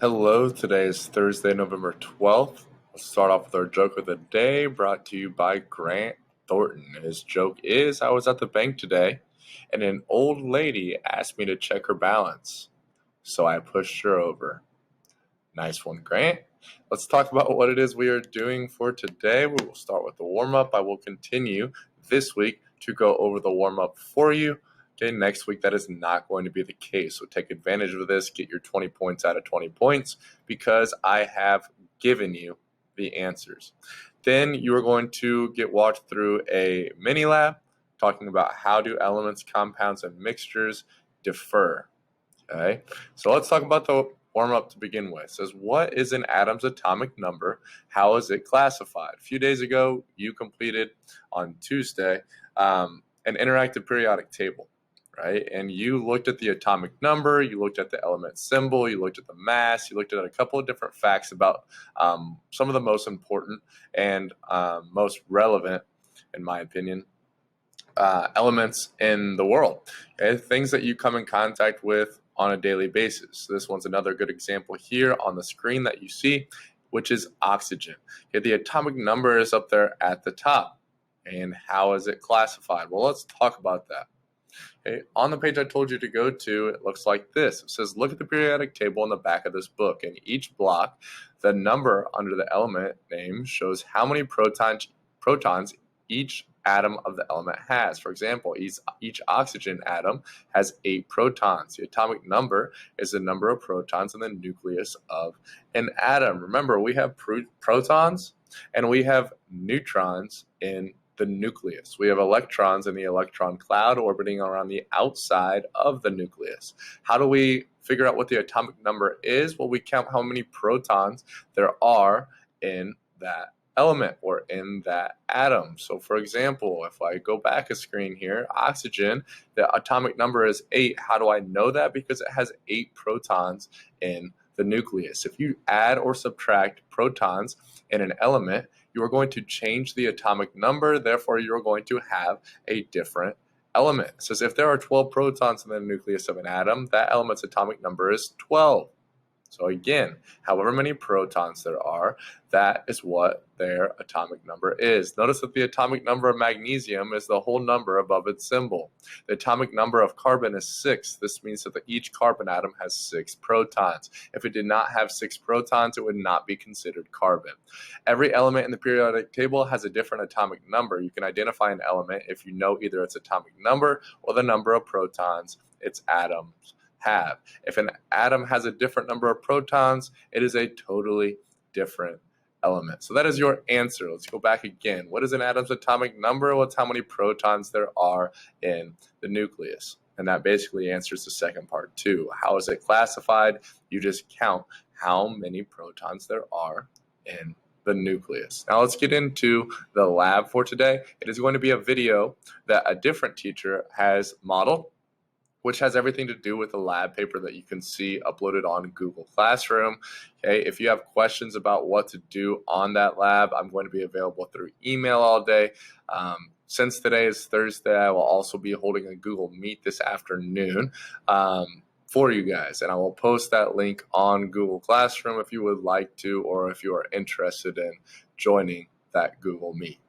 Hello, today is Thursday, November 12th. Let's start off with our joke of the day brought to you by Grant Thornton. His joke is I was at the bank today and an old lady asked me to check her balance, so I pushed her over. Nice one, Grant. Let's talk about what it is we are doing for today. We will start with the warm up. I will continue this week to go over the warm up for you. Okay, next week that is not going to be the case. So take advantage of this, get your 20 points out of 20 points because I have given you the answers. Then you are going to get walked through a mini lab talking about how do elements, compounds, and mixtures differ. Okay, so let's talk about the warm up to begin with. It says, what is an atom's atomic number? How is it classified? A few days ago, you completed on Tuesday an interactive periodic table, right? And you looked at the atomic number, you looked at the element symbol, you looked at the mass, you looked at a couple of different facts about some of the most important and most relevant, in my opinion, elements in the world, okay? Things that you come in contact with on a daily basis. So this one's another good example here on the screen that you see, which is oxygen. Okay, the atomic number is up there at the top. And how is it classified? Well, let's talk about that. Okay, on the page I told you to go to, it looks like this. It says, look at the periodic table in the back of this book. In each block, the number under the element name shows how many protons each atom of the element has. For example, each oxygen atom has 8 protons. The atomic number is the number of protons in the nucleus of an atom. Remember, we have protons and we have neutrons in the nucleus. We have electrons in the electron cloud orbiting around the outside of the nucleus. How do we figure out what the atomic number is? Well, we count how many protons there are in that element or in that atom. So for example, if I go back a screen here, oxygen, the atomic number is 8. How do I know that? Because it has 8 protons in the nucleus. If you add or subtract protons in an element, you are going to change the atomic number, therefore you're going to have a different element. It says if there are 12 protons in the nucleus of an atom, that element's atomic number is 12. So again, however many protons there are, that is what their atomic number is. Notice that the atomic number of magnesium is the whole number above its symbol. The atomic number of carbon is 6. This means that each carbon atom has 6 protons. If it did not have 6 protons, it would not be considered carbon. Every element in the periodic table has a different atomic number. You can identify an element if you know either its atomic number or the number of protons its atoms have. If an atom has a different number of protons, it is a totally different element. So that is your answer. Let's go back again. What is an atom's atomic number? Well, it's how many protons there are in the nucleus. And that basically answers the second part too. How is it classified? You just count how many protons there are in the nucleus. Now let's get into the lab for today. It is going to be a video that a different teacher has modeled, which has everything to do with the lab paper that you can see uploaded on Google Classroom. Okay, if you have questions about what to do on that lab, I'm going to be available through email all day. Since today is Thursday, I will also be holding a Google Meet this afternoon for you guys, and I will post that link on Google Classroom if you would like to, or if you are interested in joining that Google Meet.